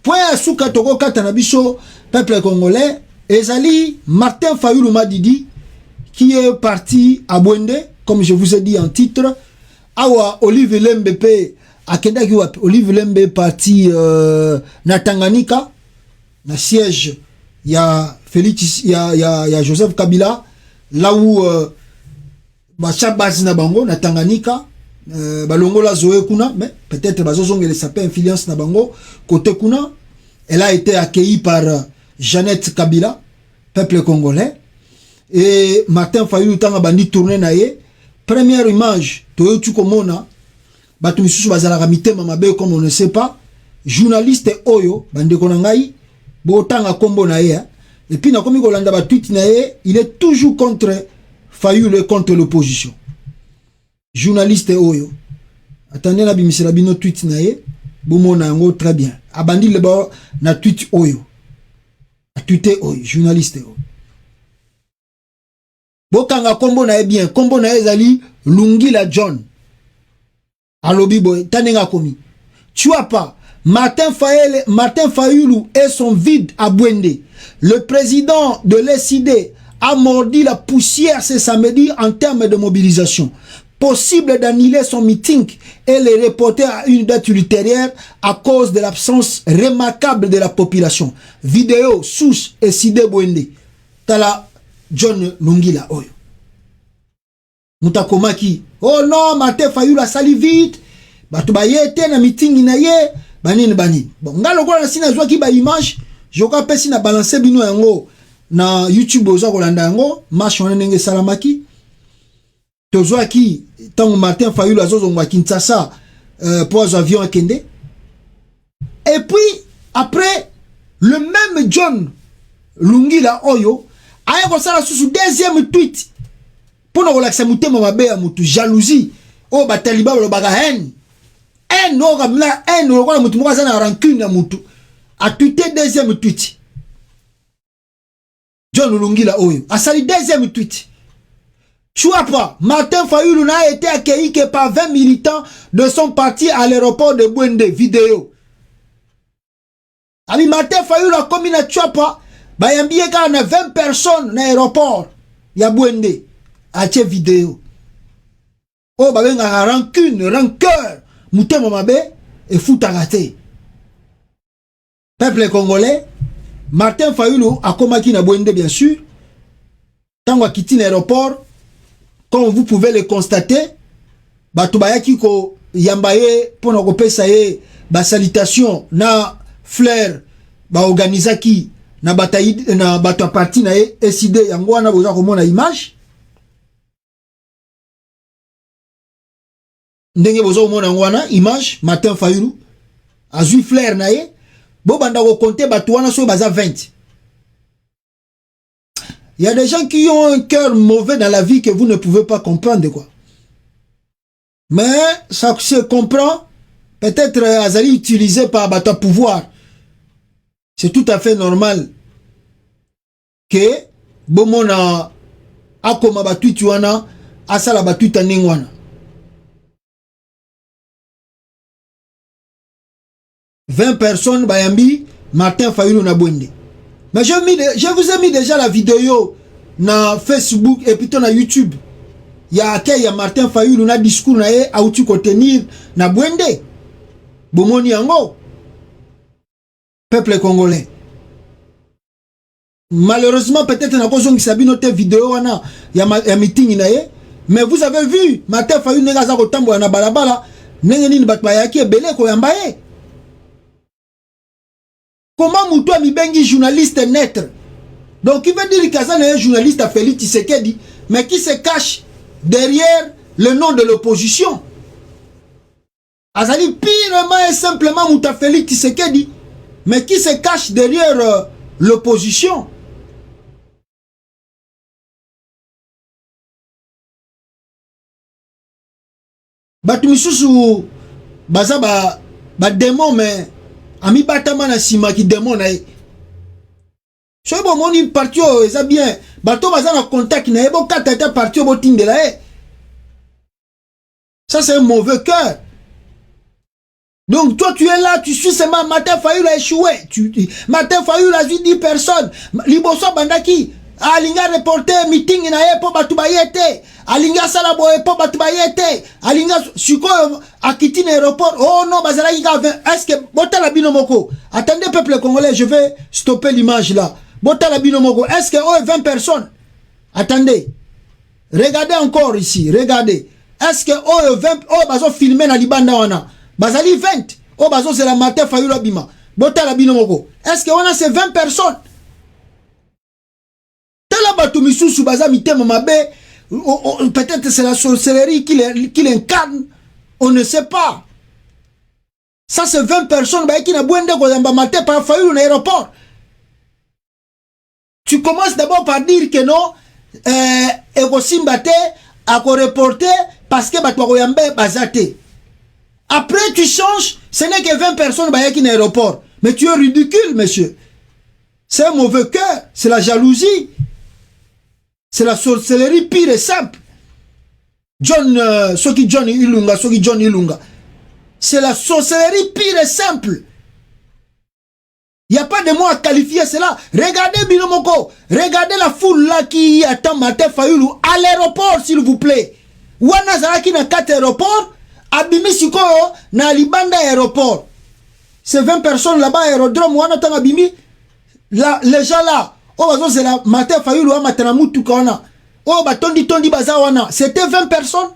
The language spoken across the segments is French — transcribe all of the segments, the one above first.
point à souka toko katanabiso peuple congolais ezali Martin Fayulu Madidi qui est parti à Bwende comme je vous ai dit en titre. Awa Olive Lembe akenda ki wapi Olive Lembe parti na Tanganyika na siège ya Félix ya Joseph Kabila là où base na bango na Tanganyika balongola zoé kuna mais peut-être bazozongele sapé influence na bango côté kuna. Elle a été accueillie par Jeannette Kabila, peuple congolais, et Martin Fayulu tanga bandi tourner na ye. Première image toyotu komona batu misusu bazala ramite mamabe comme on ne sait pas journaliste oyo bande konangai bo tanga kombo na ye et puis na komi kolanda ba tweet na ye il est toujours contre Fayulu et contre l'opposition. Journaliste oyo attendez la bimisela bino tweet na ye bomona ngo très bien abandi le ba na tweet oyo a tweeté oyo journaliste oyo bokanga kombo na ye bien kombo na ye ezali Lungila John alobi boy tanenga komi tu vois pas Martin Fayulu et son vide à Bwende. Le président de l'SID a mordi la poussière ce samedi en termes de mobilisation. Possible d'annuler son meeting et le reporter à une date ultérieure à cause de l'absence remarquable de la population. Vidéo sous SID Bwende. Tala John Lungila oyo. Mutakomaki. Oh non, Martin Fayulu a sali vite. Batu ba yete na meeting na ye. Banini. Bon, ngalo kwa na sina zwa ki ba image. Joka pesi na balancer bino yango na YouTube oza kolanda yango. Marche wana nenge salamaki. Tozwa ki tango Martin Fayulu azozongwa Kinshasa pour avion à Kende. Et puis après le même John Lungila oyo aya kosala susu deuxième tweet pour nous relaxer mutema mabe ya mutu jalousie o bataliba lo baga haine no kamla haine lo kwa mutu mwaza na rancune na mutu a tweeté deuxième tweet John Lungila oyo a sali deuxième tweet. Tu vois pas, Martin Fayulu n'a été accueilli que par 20 militants de son parti à l'aéroport de Bwende. Vidéo. Ami Martin Fayulu a commis na tu vois pas, bah y a 20 personnes dans l'aéroport. Y a Bwende. A tche vidéo. Oh bah ben a rancune, rancœur. Mouté mamabe et foutagate. Peuple congolais, Martin Fayulu a commis na Bwende bien sûr. Tant qu'on quitte l'aéroport. Comme vous pouvez le constater, batubayaki ko yambaye pona ko pesa ye ba salutation na fleur ba organizaki na bataille na bato parti na ye SID yango wana boza komona image ndenge boza komona wana image Martin Fayulu azui fleur na ye bo banda ko compter batu wana so baza 20. Il y a des gens qui ont un cœur mauvais dans la vie que vous ne pouvez pas comprendre, quoi. Mais ça se comprend. Peut-être Azali utilisé par Bata pouvoir. C'est tout à fait normal que Bomona Akoma Batu Tuana Asala Batu Taningwana. 20 personnes, Bayambi, Martin Fayulu na Bwende. Mais je vous ai mis déjà la vidéo na Facebook et puis na YouTube. Il y a accueil à Martin Fayulu na discours na ye auti ko tenir na Bwende. Bomoni yango. Peuple congolais. Malheureusement peut-être na kozongi sabino te vidéo wana ya meeting na ye, mais vous avez vu Martin Fayulu nega za ko tambola na balabala nenge nini batwa yaki ebele ko yamba ye. Comment Moutoua Mibengi journaliste naître? Donc il veut dire qu'Azan est un journaliste à Félix Tshisekedi, mais qui se cache derrière le nom de l'opposition. Azali purement et simplement Mouta Félix Tshisekedi, mais qui se cache derrière l'opposition. Batumisusu baza ba démon mais ami batama na sima ki démon na so bo moni parti o eza bien bato baza na contact na ebo kata parti o botindela ça c'est un mauvais cœur. Donc toi tu es là, tu suis seulement Martin Fayulu a échoué. Martin Fayulu a dit 10 personnes. Liboso Bandaki, Alinga reporter meeting na ye po batu bayete. Alinga sala boye po batu bayete. Alinga suko akiti na aéroport. Oh non, bazala yika 20. Est-ce que botala binomoko? Attendez peuple congolais, je vais stopper l'image là. Botala binomoko. Est-ce que oh 20 personnes? Attendez. Regardez encore ici, regardez. Est-ce que oh 20 oh bazo filmer na libanda wana? Bazali 20. Oh, bazo c'est la Martin Fayulu Abima. Bota la binomoko. Est-ce qu'on a ces 20 personnes? Tela batu misusu baza mitema mabe. Peut-être c'est la sorcellerie qui l'incarne. On ne sait pas. Ça c'est 20 personnes qui n'a bouende ko Martin Fayulu na aéroport. Tu commences d'abord par dire que non ego simbate a ko reporter parce que batu ko yambe bazate. Après, tu changes, ce n'est que 20 personnes qui sont dans l'aéroport. Mais tu es ridicule, monsieur. C'est un mauvais cœur, c'est la jalousie. C'est la sorcellerie pire et simple. John Ilunga. C'est la sorcellerie pire et simple. Il n'y a pas de mots à qualifier cela. Regardez Binomoko. Regardez la foule là qui attend Martin Fayulu à l'aéroport, s'il vous plaît. Wana Zaraki na 4 aéroports. Abimi Siko na libanda aéroport. Ces 20 personnes là-bas, aérodrome, wana tang abimi. Les gens là, oh, c'est la Martin Fayulu, wa matana mutu kawana. Oh, bah, tondi baza wana. C'était 20 personnes.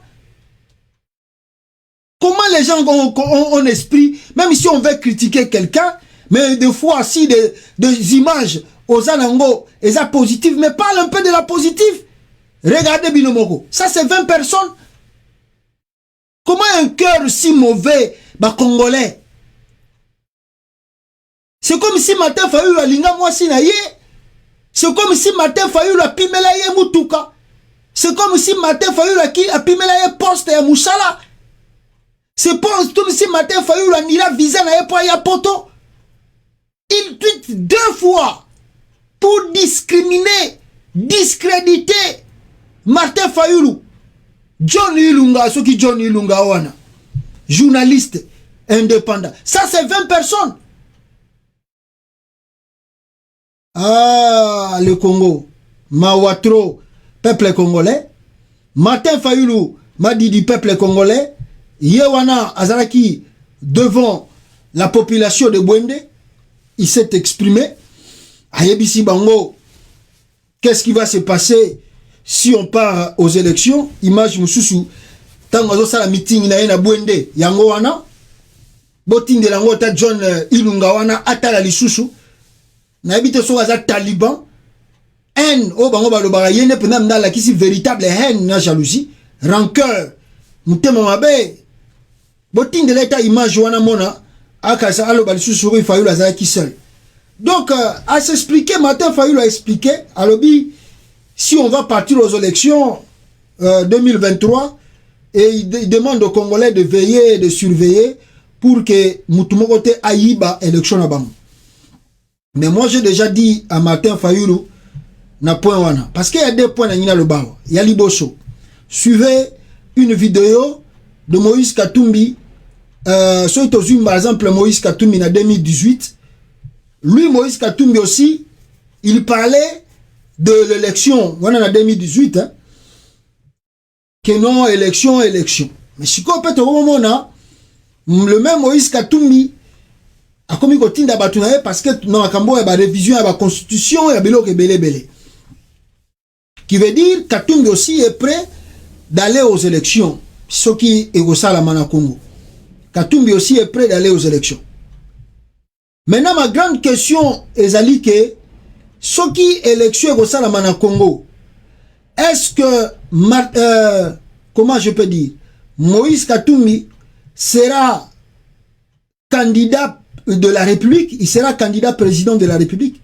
Comment les gens ont esprit, même si on veut critiquer quelqu'un, mais des fois, si des images aux anango, et ça positive, mais parle un peu de la positive. Regardez Binomoko. Ça, c'est 20 personnes. Comment un cœur si mauvais, bah, congolais? C'est comme si Martin Fayulu a linga mwasi na ye. C'est comme si Martin Fayulu a pimela ye mutuka. C'est comme si Martin Fayulu a pimela ye poste ya musala. C'est comme si Martin Fayulu a nila visa na ye po ya poto. Il tweet 2 fois pour discriminer, discréditer Martin Fayulu. John Ilunga, ceux qui John Ilunga wana, journaliste indépendant. Ça c'est 20 personnes. Ah, le Congo, Mawatro, peuple congolais. Martin Fayulu m'a dit du peuple congolais. Yewana Azaraki devant la population de Bwende, il s'est exprimé. Ayebisi Bango, qu'est-ce qui va se passer si on part aux élections? Image mususu tango ça la meeting na Bwende yango wana botin de lango ta John Ilunga wana atala lisusu na habite so za taliban haine o bango balobaka yene pena mdala kisi véritable haine na jalousie rancœur mutema mabe botin de l'état image wana mona akasa aloba lisusu il Fayulu azala qui seul. Donc à s'expliquer, Martin Fayulu a expliqué alobi si on va partir aux élections 2023 et il demande aux Congolais de veiller et de surveiller pour que Moutumokote aïba élection à Bam. Mais moi j'ai déjà dit à Martin Fayulu na point wana parce qu'il y a 2 points dans le bas. Il y a Liboso. Suivez une vidéo de Moïse Katumbi par exemple Moïse Katumbi en 2018. Lui Moïse Katumbi aussi il parlait de l'élection, on en a 2018, hein, que non, élection. Mais si on peut au moment le même Moïse Katumbi a commis côté d'Abatunae parce que non, Kambo y a révision à la constitution et à Belo Belé. Qui veut dire Katumbi aussi est prêt d'aller aux élections. Ce qui est au Salamana Congo. Katumbi aussi est prêt d'aller aux élections. Maintenant, ma grande question est que ce qui est élection au Salamana Congo, est-ce que, comment je peux dire, Moïse Katumbi sera candidat de la République, il sera candidat président de la République,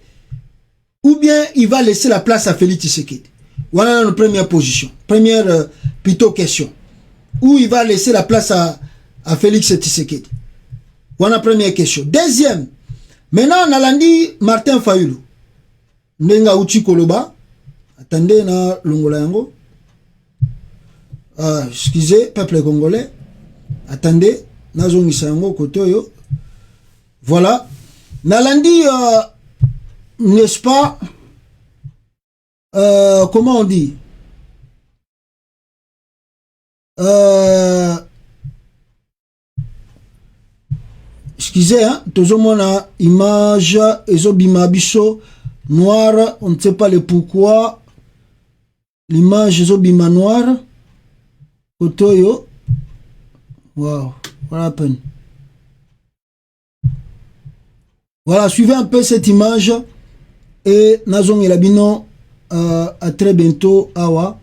ou bien il va laisser la place à Félix Tshisekedi? Voilà notre première position, première plutôt question. Ou il va laisser la place à Félix Tshisekedi? Voilà la première question. Deuxième, maintenant on a dit Martin Fayulu. Ndenga uchi koloba. Attendez na longola yango. Excusez, peuple congolais. Attendez, nazongisa yango kotoyo. Voilà. Nalandi, n'est-ce pas, comment on dit, excusez, hein, toujours mon image, ezobima biso noir, on ne sait pas le pourquoi, l'image ezobima noir, kotoyo, wow, voilà peine. Voilà, suivez un peu cette image et Nazong et Labino à très bientôt. Awa,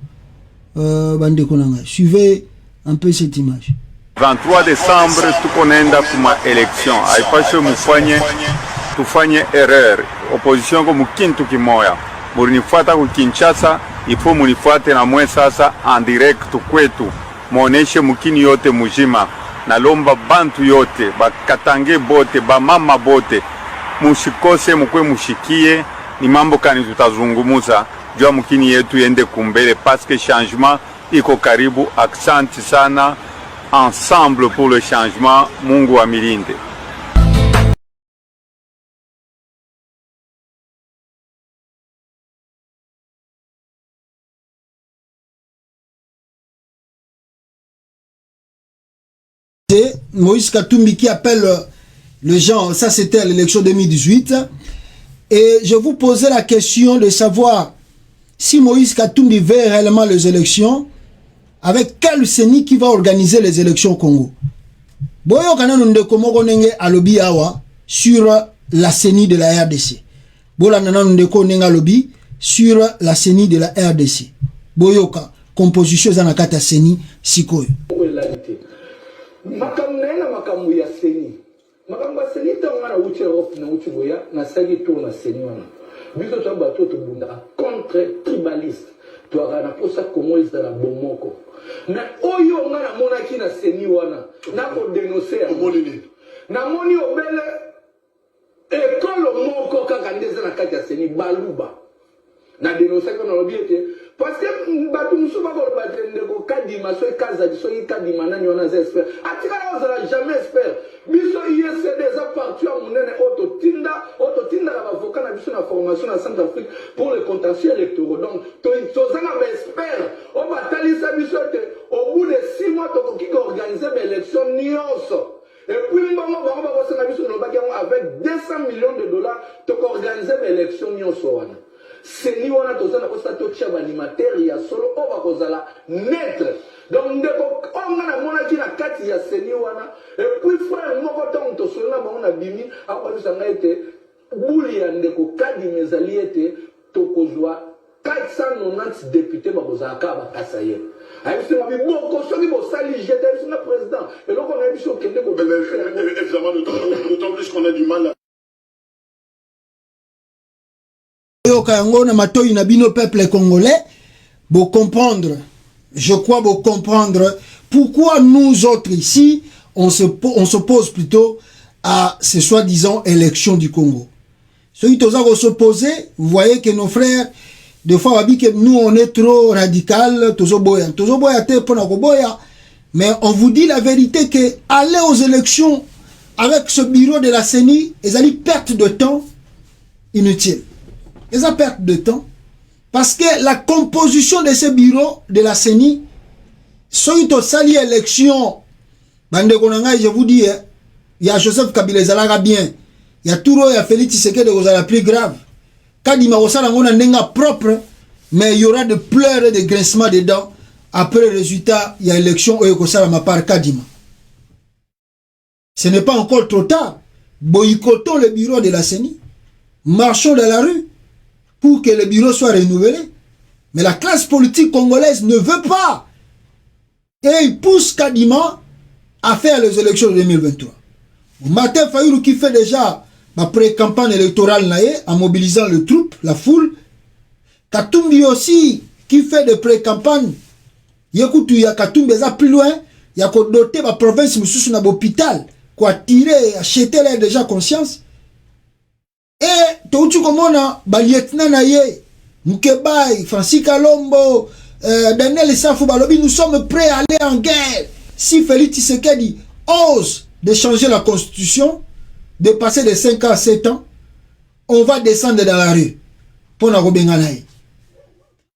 suivez un peu cette image. 23 décembre, tukonenda kuma élection. Haipaswe tufanye erreur. Opposition ko mukintu kimoya. Murinifuata ku Kinshasa, ifo munifuate na mwe sasa en direct kwetu. Muoneshe mukini yote mujima. Nalomba bantu yote, bakatange bote, bamama bote. Mushikose mukwe mushikie ni mambo kani tutazungumuza jua mukini yetu yende kumbele parce que changement iko karibu. Aksanti sana, ensemble pour le changement. Mungu wa milinde. Moïse Katumbi qui appelle le genre, ça c'était à l'élection 2018, et je vous posais la question de savoir si Moïse Katumbi veut réellement les élections, avec quel CENI qui va organiser les élections au Congo. Boyo kanano ndeko moko nenge alobi awa sur la CENI de la RDC. Bola nanano ndeko nenge alobi sur la CENI de la RDC. Boyoka composition za nakata CENI sikoyo. Makambu ya CENI. Makambu ya CENI tongana uche Europe na uche boya na sagi tour na CENI wana. Biso to bato to bunda contre tribaliste. To agana posa Congo is la bomoko. Na oyo ngana monaki na CENI wana na ko dénoncer amonini. Na moni obele ekolo moko kaka ndeza na kati ya CENI baluba. Na dénoncer ko na lobiete parce que batu musuba ko batende ko kadima so ikaza so ikadima nani wana espère atikala ozala jamais espère biso ISD za parti ya munene ototinda la avocat na biso na formation na Centrafrique pour le contentieux électoraux. Donc tozana ba espère o batalisa biso te au bout de 6 mois tokoki ko organiser ba élection nyonso. Et puis mbongo bango ba kosana biso no bakiango avec 200 millions de dollars toko organiser ba élection nyonso wana. CENI wana tozana kosa to tia animateur ya solo oba kozala net. Donc ndeko onga na mona ki na kati ya CENI wana et puis frère moko ton to solo na mona bimi akwalisa ngaite buli ya ndeko kadi mezali ete to kozwa 490 députés bakozala ka bakasa ye. Ayisi mabi boko soki bo sali jete ayisi na président et loko na biso kende ko évidemment d'autant plus qu'on a du mal à na matoi na bino peuple congolais, pour comprendre, je crois pour comprendre pourquoi nous autres ici, on s'oppose plutôt à ces soi-disant élections du Congo. Ceux qui s'opposent, vous voyez que nos frères, des fois, on dit que nous on est trop radical, mais on vous dit la vérité que aller aux élections avec ce bureau de la CENI, ils allaient perte de temps inutile. Ils ont perte de temps parce que la composition de ce bureau de la CENI, soit au sali élection, je vous dis, il y a Joseph Kabila Zalaga bien, il y a Touro, il y a Félix Tshisekedi la plus grave. Kadima Osala ngona nenga propre, mais il y aura de pleurs et de grincements dedans. Après le résultat, il y a élection au Yokosala ma part Kadima. Ce n'est pas encore trop tard. Boycottons le bureau de la CENI. Marchons dans la rue pour que le bureau soit renouvelé. Mais la classe politique congolaise ne veut pas. Et il pousse Kadima à faire les élections de 2023. Martin Fayulu qui fait déjà ma pré-campagne électorale en mobilisant le troupe, la foule. Katumbi aussi qui fait des pré-campagnes. Yekutu ya Katumbi est plus loin. Il y a qu'à doter la province sous un hôpital. Quoi tirer, acheter l'air déjà conscience. Et tout comme on a lieutenant Naye, Moukebaï, Francis Kalombo, Daniel Safou Balobi, nous sommes prêts à aller en guerre. Si Félix Tshisekedi ose de changer la constitution, de passer de 5 ans à 7 ans, on va descendre dans la rue pour na robenganaï.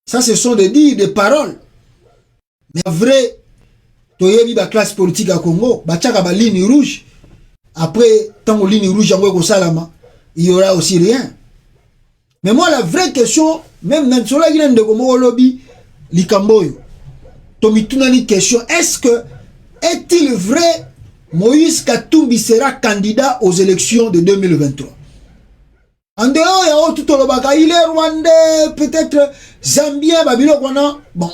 Ça, ce sont des dires, des paroles. Mais en vrai, tu as vu la classe politique à Congo, tu as une ligne rouge. Après, tant que ligne rouge, il y aura aussi rien. Mais moi, la vraie question, même dans le lobby de Congo lobby, Likamboyo, une question, est-il vrai Moïse Katumbi sera candidat aux élections de 2023? En dehors, il y a tout le baka, il est rwandais, peut-être zambien, babylone, bon,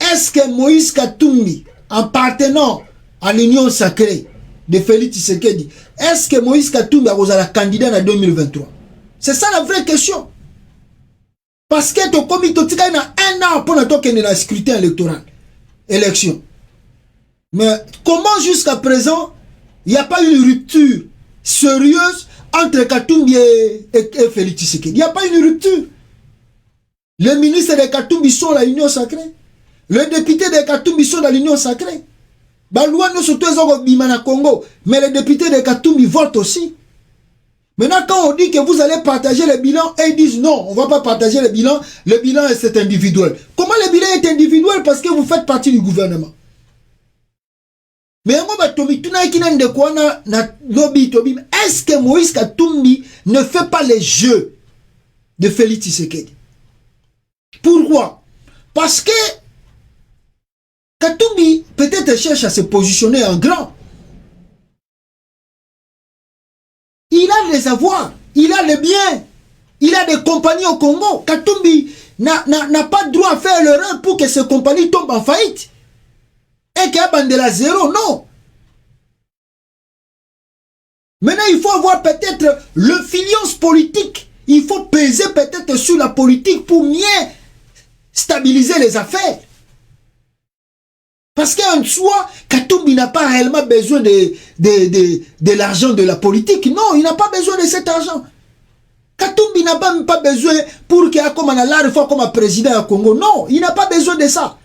est-ce que Moïse Katumbi, appartenant à l'union sacrée de Félix Tshisekedi, est-ce que Moïse Katumbi a candidat en 2023? C'est ça la vraie question. Parce que ton comité a un an pour le scrutin électoral. Élection. Mais comment jusqu'à présent, il n'y a pas eu une rupture sérieuse entre Katumbi et Félix Tshisekedi? Il n'y a pas eu une rupture. Les ministres de Katumbi sont à l'union sacrée. Les députés de Katumbi sont dans l'union sacrée. Congo, mais les députés de Katumbi votent aussi. Maintenant, quand on dit que vous allez partager le bilan, ils disent non, on ne va pas partager le bilan c'est individuel. Comment le bilan est individuel? Parce que vous faites partie du gouvernement. Mais est-ce que Moïse Katumbi ne fait pas les jeux de Félix Tshisekedi? Pourquoi? Parce que Katumbi peut-être cherche à se positionner en grand. Il a des avoirs, il a les biens, il a des compagnies au Congo. Katumbi n'a pas droit à faire l'erreur pour que ces compagnies tombent en faillite. Et qu'il y a de la zéro, non. Maintenant, il faut avoir peut-être l'influence politique. Il faut peser peut-être sur la politique pour mieux stabiliser les affaires. Parce qu'en soi, Katumbi n'a pas réellement besoin de l'argent de la politique. Non, il n'a pas besoin de cet argent. Katumbi n'a même pas besoin pour qu'il y ait comme un large fois comme un président au Congo. Non, il n'a pas besoin de ça.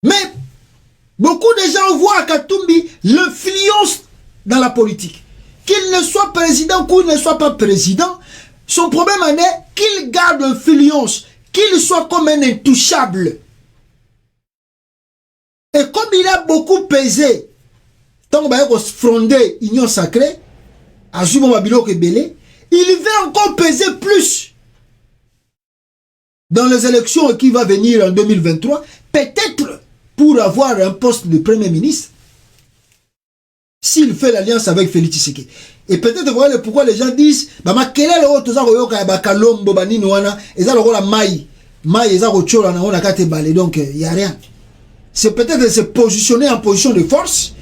Mais beaucoup de gens voient à Katumbi l'influence dans la politique. Qu'il ne soit président ou qu'il ne soit pas président, son problème est qu'il garde l'influence. Qu'il soit comme un intouchable. Et comme il a beaucoup pesé, tant qu'il va fronder l'union sacrée, il va encore peser plus dans les élections qui vont venir en 2023, peut-être pour avoir un poste de Premier ministre, s'il fait l'alliance avec Félix Tshisekedi. Et peut-être voilà pourquoi les gens disent bah quel est le autre yoka ba kalombo banini wana eza lokola mai eza ko chola na ona kate balé, donc il y a rien. C'est peut-être de se positionner en position de force.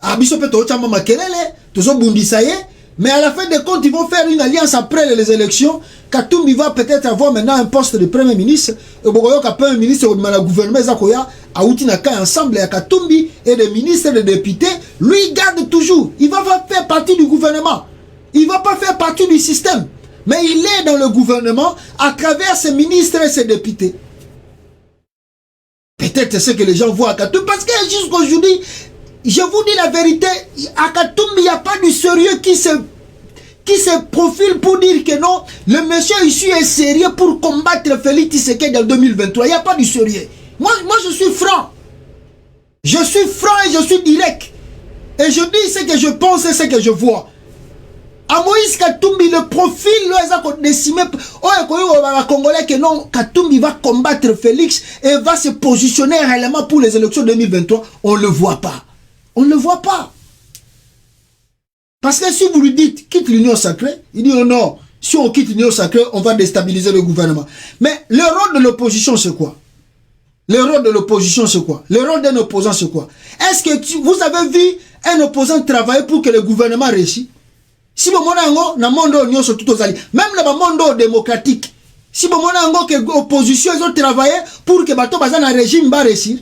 Abiso peut to chama makelele to zo bundisaye, mais à la fin des comptes ils vont faire une alliance après les élections. Katumbi va peut-être avoir maintenant un poste de Premier ministre et bokoyoka Premier ministre de la gouvernement zakoya Aouti Naka ensemble à Katumbi et des ministres et des députés, lui il garde toujours. Il va pas faire partie du gouvernement. Il va pas faire partie du système. Mais il est dans le gouvernement à travers ses ministres et ses députés. Peut-être c'est ce que les gens voient à Katumbi. Parce que jusqu'aujourd'hui, je vous dis la vérité, à Katumbi, il n'y a pas du sérieux qui se profile pour dire que non, le monsieur ici est sérieux pour combattre Félix Tshisekedi en 2023. Il n'y a pas du sérieux. Moi, je suis franc. Je suis franc et je suis direct. Et je dis ce que je pense et ce que je vois. À Moïse Katumbi, le profil, là, décimé. Congolais que non, Katumbi va combattre Félix et va se positionner réellement pour les élections 2023. On ne le voit pas. On ne le voit pas. Parce que si vous lui dites quitte l'union sacrée, il dit oh non, si on quitte l'union sacrée, on va déstabiliser le gouvernement. Mais le rôle de l'opposition, c'est quoi? Le rôle de l'opposition, c'est quoi? Le rôle d'un opposant, c'est quoi? Est-ce que vous avez vu un opposant travailler pour que le gouvernement réussisse? Si vous avez dans le monde, même dans le monde démocratique, si vous avez que l'opposition ont travaillé pour que le régime va réussir.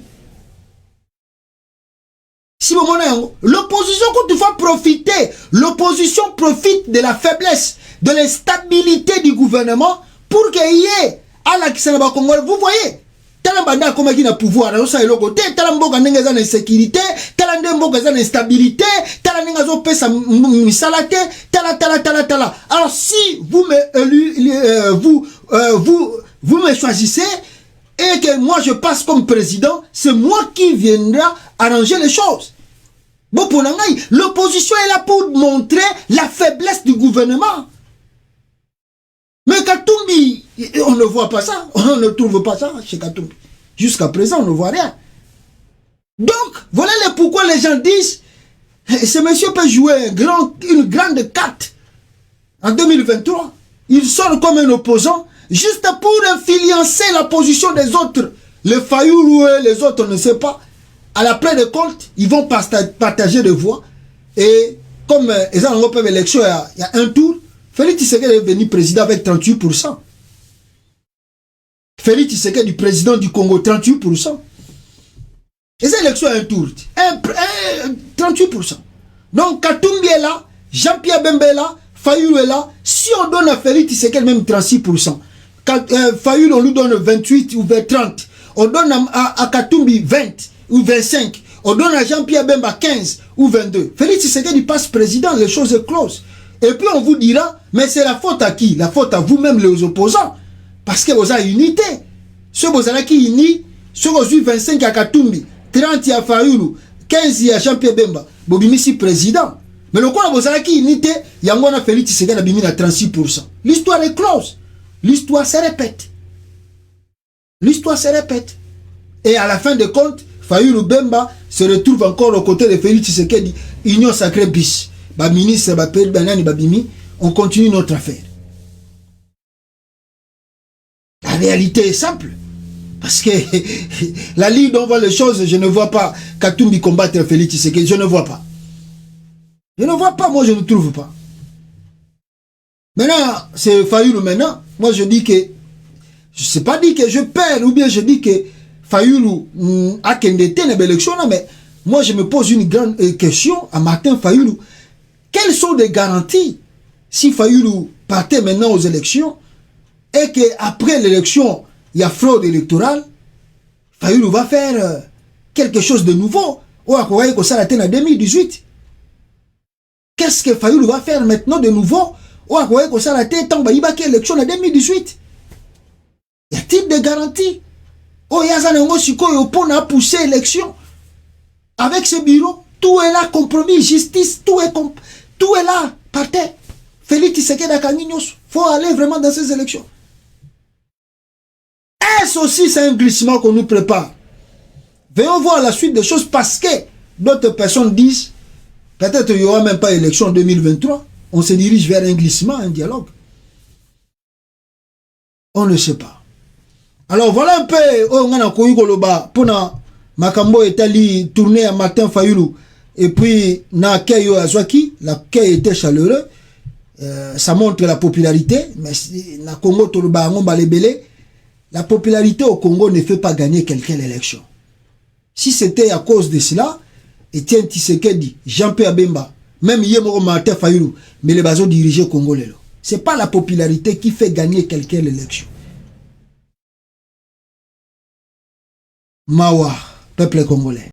Si vous avez l'opposition, quand tu vas profiter, l'opposition profite de la faiblesse, de l'instabilité du gouvernement pour qu'il y ait à la Congolais. Vous voyez? tala banda comme qui na pouvoir na ça eloko te tala mboka ndenge za na insécurité tala ndenge mboka za na instabilité tala ndenge zo pesa misala te tala. Alors si vous vous me choisissez et que moi je passe comme président, c'est moi qui viendra arranger les choses. Bon, pour l'opposition est là pour montrer la faiblesse du gouvernement. Mais Katumbi, on ne voit pas ça. On ne trouve pas ça chez Katumbi. Jusqu'à présent, on ne voit rien. Donc, voilà pourquoi les gens disent, ce monsieur peut jouer une grande carte en 2023. Il sort comme un opposant, juste pour influencer la position des autres. Les Fayoulou et les autres, on ne sait pas. À la pleine de compte, ils vont partager des voix. Et comme ils ont eu l'élection il y a un tour, Félix Tshisekedi est devenu président avec 38%. Félix Tshisekedi du président du Congo, 38%. Et cette élection a un tour. 38%. Donc Katumbi est là, Jean-Pierre Bemba est là, Fayoulou est là. Si on donne à Félix Tshisekedi même 36%, Fayoulou on lui donne 28 ou 30, on donne à Katumbi 20 ou 25, on donne à Jean-Pierre Bemba 15 ou 22. Félix Tshisekedi passe président, les choses sont closes. Et puis on vous dira, mais c'est la faute à qui? La faute à vous-même les opposants. Parce que vous avez unité. Ceux vous avez qui unis, ceux vous avez 25 à Katumbi, 30 à Fayoulou, 15 à Jean-Pierre Bemba, Bobimisi président. Mais le quoi vous avez qui unité, Yangona Félix Tshisekedi a bimi à 36%. L'histoire est close. L'histoire se répète. L'histoire se répète. Et à la fin de compte, Fayoulou Bemba se retrouve encore aux côtés de Félix Tshisekedi, Union Sacrée Bis. Ba ministre, ba père, banani, ba bimi, on continue notre affaire. La réalité est simple. Parce que la ligne dont on voit les choses, je ne vois pas Katumbi combattre Félix Tshisekedi, je ne vois pas. Je ne vois pas, moi je ne trouve pas. Maintenant, c'est Fayoulou maintenant. Moi je dis que, je ne sais pas dire que je perds, ou bien je dis que Fayoulou a qu'endetté une élection, mais moi je me pose une grande question à Martin Fayoulou. Quelles sont les garanties si Fayoulou partait maintenant aux élections et qu'après l'élection, il y a fraude électorale, Fayoulou va faire quelque chose de nouveau ou à quoi il s'arrête en 2018. Qu'est-ce que Fayoulou va faire maintenant de nouveau ou à quoi il s'arrête tant qu'il y a élection en 2018? Y a-t-il des garanties? Oh, il y a un pousser l'élection avec ce bureau. Tout est là, compromis, justice, tout est là, par terre. Félix Tshisekedi a Kanignos. Il faut aller vraiment dans ces élections. Est-ce aussi c'est un glissement qu'on nous prépare? Venons voir la suite des choses parce que d'autres personnes disent peut-être qu'il n'y aura même pas élection en 2023. On se dirige vers un glissement, un dialogue. On ne sait pas. Alors voilà un peu, on a pour Makambo Etali tourné à Martin Fayoulou. Et puis, na Keyo Azwaki, la Key était chaleureux. Ça montre la popularité. Mais na Congo Toluba Balebele, la popularité au Congo ne fait pas gagner quelqu'un l'élection. Si c'était à cause de cela, Etienne Tshisekedi, Jean-Pierre Bemba, même Yemoro Martin Fayoulou, mais les bases dirigés au Congo. Ce n'est pas la popularité qui fait gagner quelqu'un l'élection. Mawa, peuple congolais.